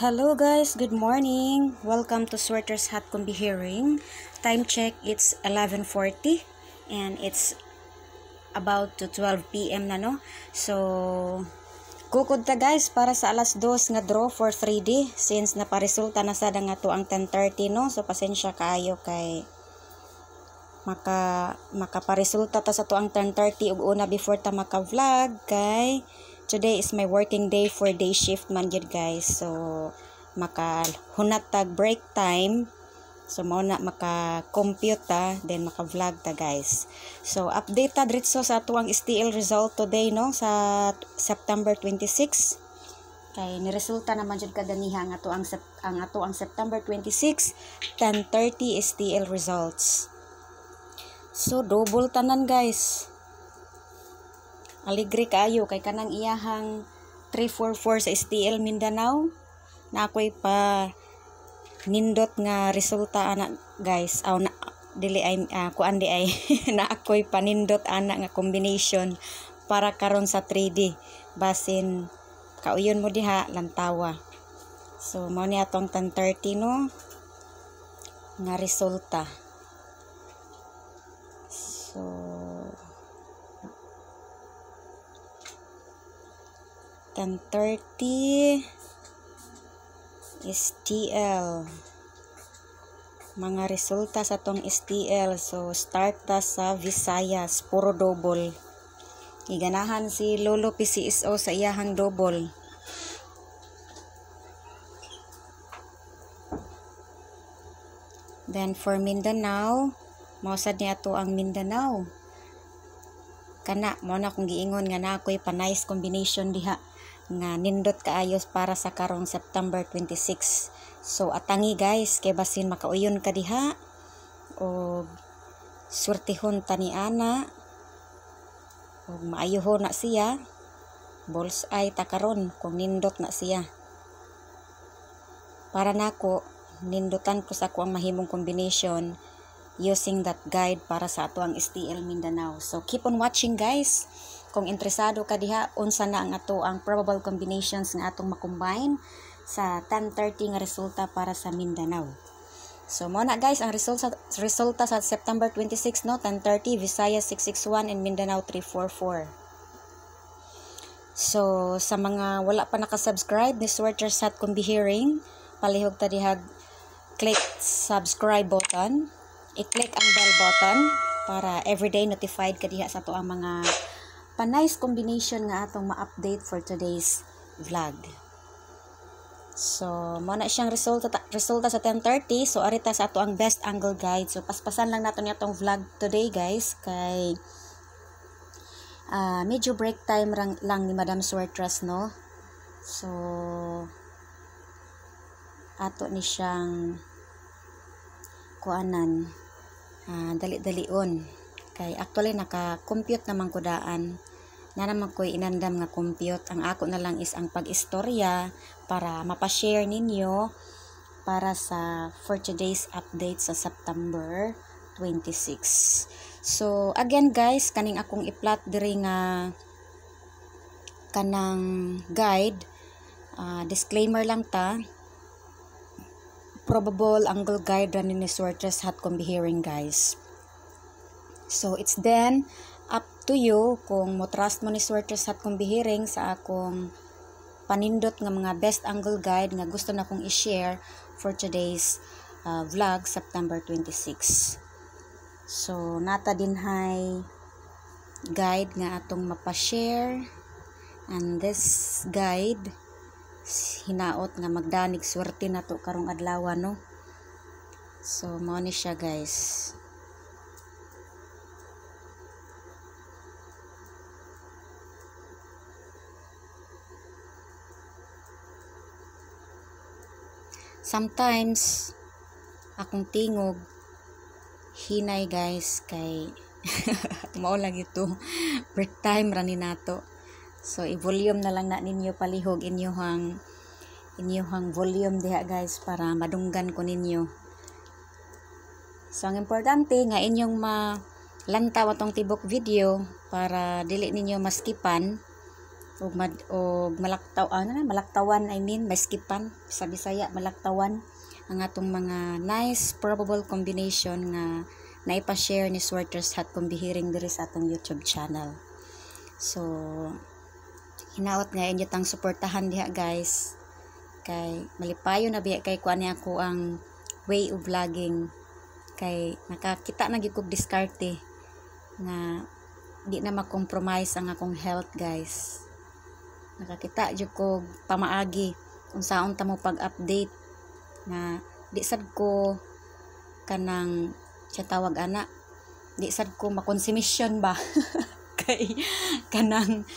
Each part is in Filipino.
Hello guys, good morning. Welcome to Sweater's Hot Combi Hearing. Time check, it's 11:40 and it's about to 12 p.m. na no. So, kukod ta guys para sa alas 2 nga draw for 3D since naparesulta na sada nga to ang 10:30 no. So, pasensya kaayo kay makaparesulta ta sa to ang 10:30 ug una before ta maka-vlog kay today is my working day for day shift man gyud guys. So makahunat tag break time. So mao na maka-compute ta then maka-vlog ta guys. So update ta diretso sa atuang STL result today no sa September 26. Kay niresulta naman jud kaganiha ang ato ang September 26 10:30 STL results. So double tanan guys. Aligre kaayo kay kanang iyahang 344 sa STL Mindanao na ako'y pa nindot nga resulta ana guys. Na kuan di ay na ako'y panindot ana nga combination para karon sa 3D basin kauyon mo diha lantawa. So mao ni atong 10:30 no nga resulta. So $10.30 STL mga resulta sa tong STL. So start ta sa Visayas, puro double. Iganahan si Lolo PCSO sa iyahang double. Then for Mindanao, mausad niya to ang Mindanao. Kana mo na kung giingon nga na ako'y pa-nice combination diha nga nindot kaayos para sa karong September 26. So atangi guys kay basin makauyon ka diha o surtihon tani ana o maayuhon na siya bullseye ta karon kung nindot na siya. Para nako nindutan ko sa kuang mahimong combination using that guide para sa ato ang STL Mindanao. So keep on watching guys. Kung interesado ka diha unsa na ang ato ang probable combinations nga atong makombine sa 10:30 nga resulta para sa Mindanao. So mo na guys ang resulta sa September 26 no 10:30 Visayas 661 and Mindanao 344. So sa mga wala pa naka-subscribe ni Sweater's Hot Combi Hearing, palihog ta diha click subscribe button. I-click ang bell button para everyday notified ka diha sa to ang mga pa-nice combination nga atong ma-update for today's vlog. So, mo na siyang resulta sa 10:30. So, arita sa ato ang best angle guide. So, paspasan lang nato ni atong vlog today guys kay medyo break time lang ni Madam Sweatress no. So, ato ni siyang kuanan dali-dalion kay actually naka-compute naman ko daan na naman ko'y inandam nga compute. Ang ako na lang is ang pag-istorya para mapashare ninyo para sa for today's update sa September 26. So again guys kaning akong i-plot diri nga kanang guide, disclaimer lang ta, probable angle guide ra ni Sweater's Hot Combi Hearing guys. So it's then up to you kung mo trust mo ni Sweater's Hot Combi Hearing sa akong panindot nga mga best angle guide nga gusto na kong i-share for today's vlog September 26. So nata din hay guide nga atong mapashare, and this guide hinaot nga magdanig swerte na to karong adlaw no. So mao ni siya guys. Sometimes akong tingog hinay guys kay mao lang ito break time ra ni nato. So i-volume na lang na ninyo palihog inyong volume diha guys para madunggan ko ninyo. So ang importante nga inyong malantaw atong tibok video para dili ninyo maskipan. og malaktawan, I mean maiskipan sa Bisaya, malaktawan ang atong mga nice probable combination nga naipa-share ni Swerters Hat Kumbihiring diri sa atong YouTube channel. So hinaot nga inyo tang suportahan diha guys, kay malipayo na biya kay kuan niya ako ang way of vlogging, kay nakakita na gyud kog diskarte nga di na ma-compromise ang akong health guys. Nakakita jud ko pamaagi unsaon ta mo pag-update nga di sad ko kanang siya tawag ana, di sad ko makonsumisyon ba kay kanang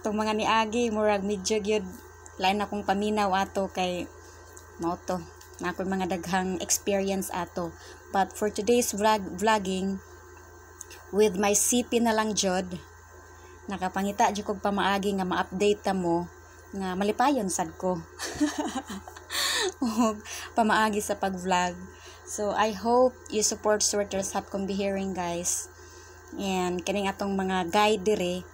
tong mga niagi murag medyo gyud lain akong paminaw ato, kay mao to na ako mga daghang experience ato. But for today's vlogging with my CP na lang jud, nakapangita jud kog pamaagi nga ma-update ta mo nga malipayon sad ko og pamaagi sa pag-vlog. So I hope you support Swerters Hat Kumbihiring guys, and kining atong mga guide dire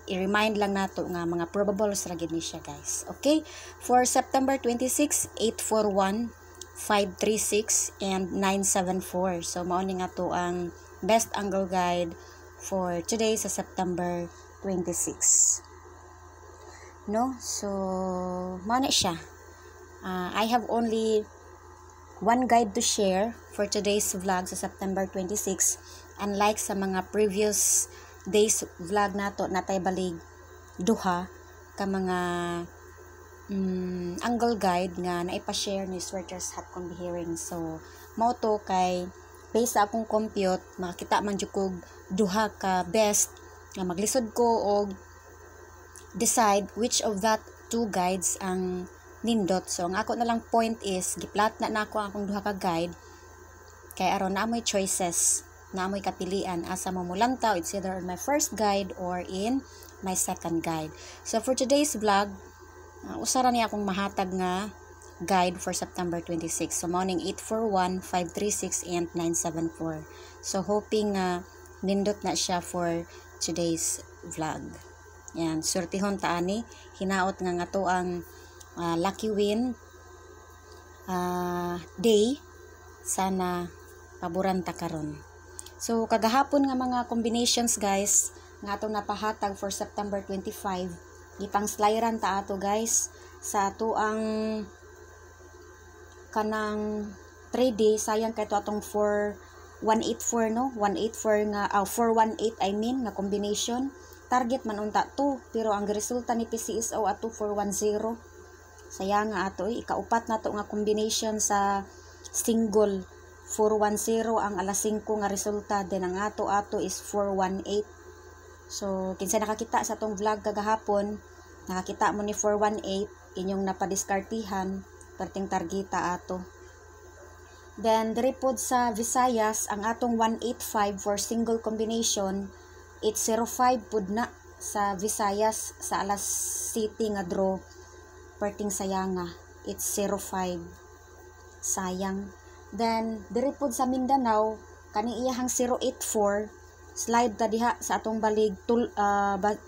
i-remind lang nato nga mga probables ra gid ni siya guys. Okay, for September 26, 841 536 and 974. So mao ni nga to ang best angle guide for today sa September 26. No? So, mana siya. I have only one guide to share for today's vlog sa September 26. Unlike sa mga previous days vlog nato, natay balig duha ka mga angle guide nga naipa-share ni Swerters Hat Kumbihiring. So, mao to kay based sa akong compute, makakita man jud kog duha ka best nga maglisod ko og decide which of that two guides ang nindot. So ang ako na lang point is giplat na nako ang akong duha ka guide, kay aron na amoy choices, na amoy kapilian asa mo mulantaw, it's either on my first guide or in my second guide. So for today's vlog, usara ni akong mahatag nga guide for September 26. So morning 841, 536 and 974. So hoping nindot na siya for today's vlog. Yan, surtihon ta ani, hinaot nga to ang lucky win day, sana paboran ta karon. So kagahapon nga mga combinations guys nga atong napahatag for September 25, gipang slyran ta ato guys sa ato ang kanang 3D. Sayang kay to atong 4184 no, 184 nga 418 I mean nga combination. Target man unta 2 pero ang resulta ni PCSO ato 410. Sayang nga ato ikaupat na to nga combination sa single 410 ang alas 5 nga resulta, then ang ato is 418. So kinsa nakakita sa atong vlog kagahapon, nakakita mo ni 418 inyong napadiskartihan perting targeta ato. Then diri pod sa Visayas ang atong 185 for single combination, 805 pod na sa Visayas sa alas City nga draw perting sayanga, 805 sayang. Then diri pod sa Mindanao kani iyahang 084 slide ta diha sa atong balig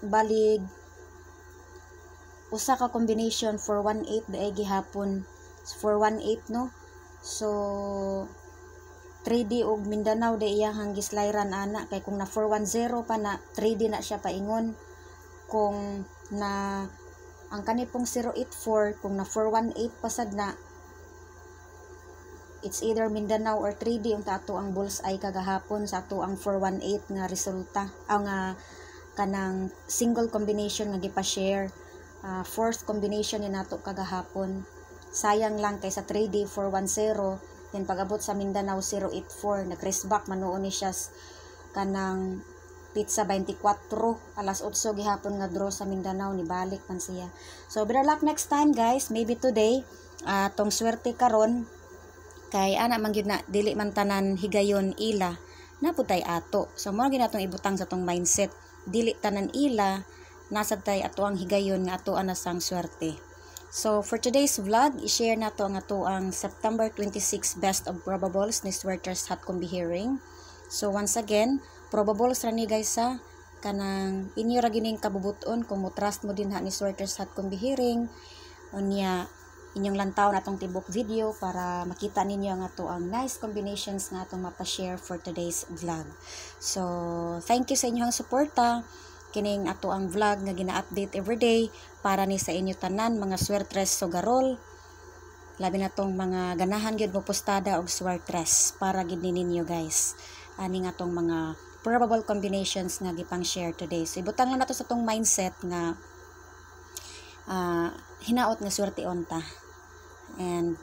balig usa ka combination 418 daay gihapon 418 no. So 3D og Mindanao day iyahang gislayran ana, kay kung na 410 pa na 3D na siya paingon, kung na ang kanipong 084 kung na 418 pasad na, it's either Mindanao or 3D unta ato ang bullseye kagahapon sa ato ang 418 nga resulta nga kanang single combination nga gipa-share. Fourth combination ni nato kagahapon. Sayang lang kay sa 3D 410, then pag-abot sa Mindanao 084, nag-race back manuon ni siya kanang pizza 24 alas 8 gihapon nga draw sa Mindanao, ni balik man siya. So better luck next time guys, maybe today tong swerte karon kay ana man gyud na dili man tanan higayon ila naputay ato. So mo gyud natong ibutang sa tong mindset, dili tanan ila nasa tay ato ang higayon nga ato ana sang swerte. So for today's vlog, i-share na to ang ato ang September 26 best of probables ni Swerters Hat Kumbihiring. So once again, probables ra ni guys sa kanang inyo ra gining kabubuton kung mo trust mo din ha ni Swertres Hat Kumbihiring unya inyong lantaw na atong tibok video para makita ninyo ang ato ang nice combinations nga atong mapa-share for today's vlog. So thank you sa inyong suporta. Kining ato ang vlog nga gina-update everyday para ni sa inyo tanan mga Swertres Sogarol, labi na tong mga ganahan gyud mo postada og Swertres para gid ninyo guys aning atong mga probable combinations nga gipang share today. So ibutang lang nato sa tong mindset nga hinaot nga swerte onta, and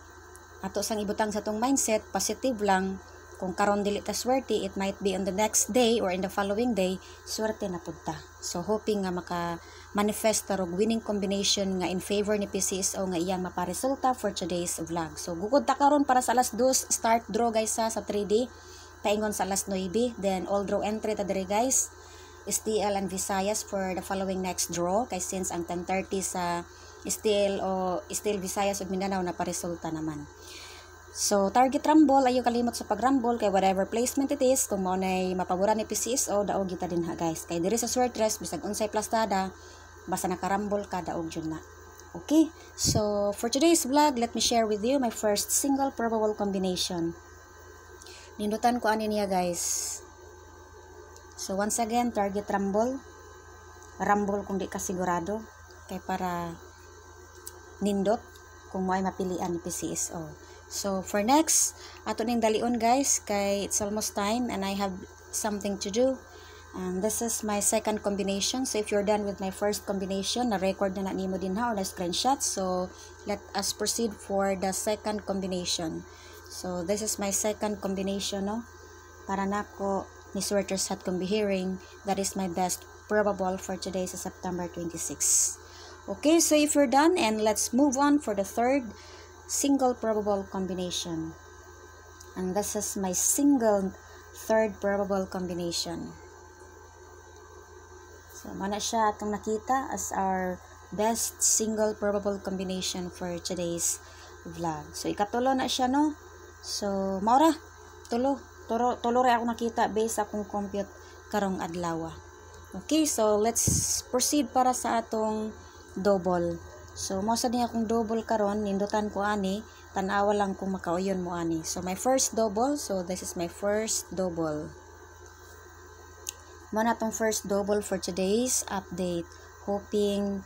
ato sang ibutang sa tong mindset positive lang. Kung karon dili ta swerte, it might be on the next day or in the following day swerte na pud ta. So hoping nga maka manifest tarog winning combination nga in favor ni PCSO nga iyang maparesulta for today's vlog. So gugod ta karon para sa alas 2 start draw guys sa 3D, paingon sa alas 9, then all draw entry ta diri guys, STL and Visayas for the following next draw, kay since ang 10:30 sa STL Visayas ug Mindanao na paresulta naman. So target rumble, ayo kalimot sa pag-rumble kay whatever placement it is, kung mao nay mapaboran ni PCSO daog kita din ha guys, kay diri sa Swertres bisag unsay plastada basta naka-rumble ka daog jud na. Okay, so for today's vlog, let me share with you my first single probable combination. Nindutan ko ani niya guys. So once again, target rumble kung di ka sigurado, kay para nindot kung mo ay mapilian ni PCSO. So for next, ato ning dalion guys, kay it's almost time and I have something to do. And this is my second combination. So if you're done with my first combination, na-record na nimo din ha or na-screenshot. So let us proceed for the second combination. So this is my second combination, no? Para nako ni Swertres Hat Kumbihiring, that is my best probable for today sa September 26. Okay, so if you're done, and let's move on for the third single probable combination. And this is my single third probable combination. So mana siya atong nakita as our best single probable combination for today's vlog. So ikatulo na siya, no? So maura tulo ra ako nakita based akong compute karong adlaw. Okay, so let's proceed para sa atong double. So mo sa niya akong double karon, nindutan ko ani, tan-awa lang kung makauyon mo ani. So my first double, so this is my first double. Mo na tong first double for today's update, hoping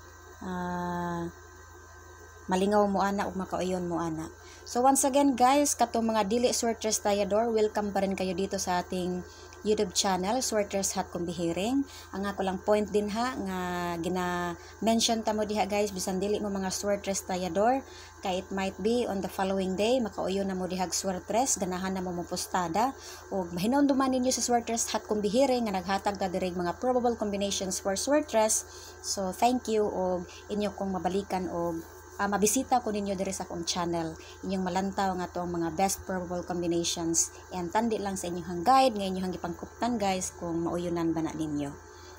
malingaw mo ana ug makauyon mo ana. So once again guys, katong mga dili Swertres Tayador, welcome pa rin kayo dito sa ating YouTube channel, Swertres Hat Kumbihiring. Ang ako lang point din ha, nga gina-mention ta mo diha guys, bisan dili mo mga Swertres Tayador, kay it might be on the following day, makauyon na mo dihag Swertres, ganahan na mo postada, o mahinumduman ninyo sa Swertres Hat Kumbihiring, nga naghatag ta dirig mga probable combinations for Swertres. So thank you, o inyo kong mabalikan, o mabisita ko ninyo diri sa akong channel, inyong malantaw nga tong mga best probable combinations, and tandi lang sa inyong guide nga inyong gipangkuptan guys kung mauyunan ba na ninyo.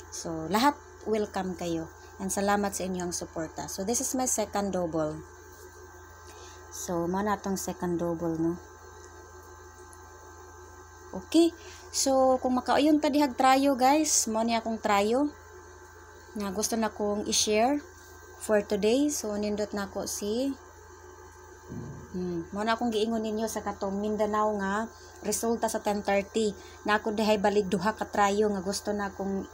So lahat welcome kayo, and salamat sa inyong suporta. So this is my second double. So mo na tong second double, no? Okay, so kung makauyon ta dihag trayo guys, mo ni akong trayo nga gusto na kong i-share for today. So nindot na ko si mo na akong giingon ninyo sa katong Mindanao nga resulta sa 10:30 na ako dihay balik duha ka trayo nga gusto na akong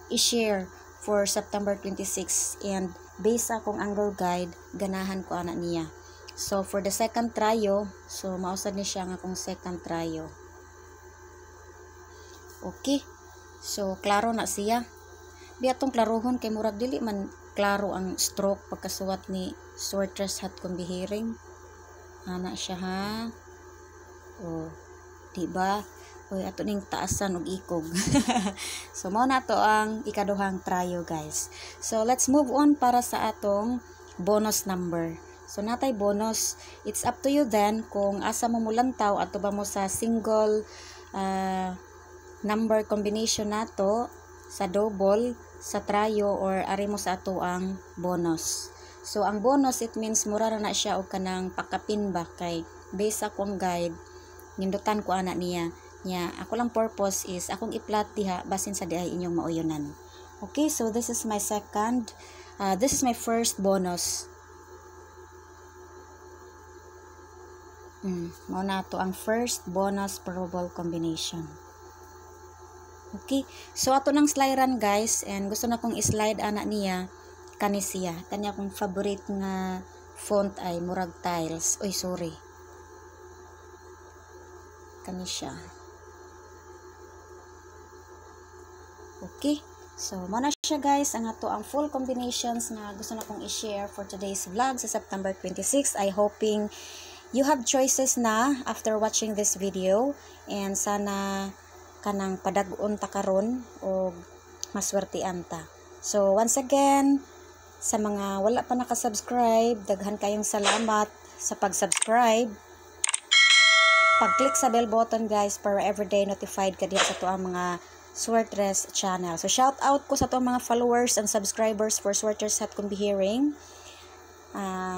i-share for September 26, and based akong angle guide ganahan ko ana niya. So for the second trayo, so mausad ni siya nga akong second trayo. Okay, so klaro na siya. Di atong klarohon kay murag dili man klaro ang stroke pagkasuwat ni Swertres Hat Kumbihiring. Ana siya ha. O, diba? Uy, ato ning taasan og ikog. So mao na to ang ikaduhang trayo guys. So let's move on para sa atong bonus number. So natay bonus, it's up to you then kung asa mo mulantaw ato ba mo sa single number combination nato, sa double, sa trayo, or ari mo sa ato ang bonus. So ang bonus, it means mura na siya og kanang pakapin ba, kay based akong guide nindutan ko ana niya. Ako lang purpose is akong i-plot diha basin sa diay inyong mauyonan. Okay, so this is my second. This is my first bonus. Mao na to ang first bonus probable combination. Okay, so ato nang slidean guys, and gusto na kong i-slide ana niya kani siya. Kani akong favorite nga font ay murag tiles. Oy, sorry. Kani siya. Okay, so mao na siya guys, ang ato ang full combinations nga gusto na kong i-share for today's vlog sa September 26. I hoping you have choices na after watching this video, and sana kanang padag-on ta karon o maswertian ta. So once again, sa mga wala pa nakasubscribe, daghan kayong salamat sa pag-subscribe. Pag-click sa bell button guys para everyday notified ka diha sa to ang mga Swertres channel. So shout out ko sa to mga followers and subscribers for Swertres Hat Kumbihiring.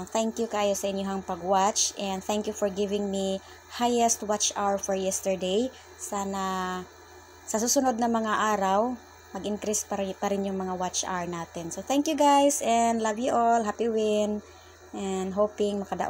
Thank you kayo sa inyong pag-watch, and thank you for giving me highest watch hour for yesterday. Sana sa susunod na mga araw mag-increase pa rin yung mga watch hour natin. So thank you guys, and love you all. Happy win, and hoping makadaog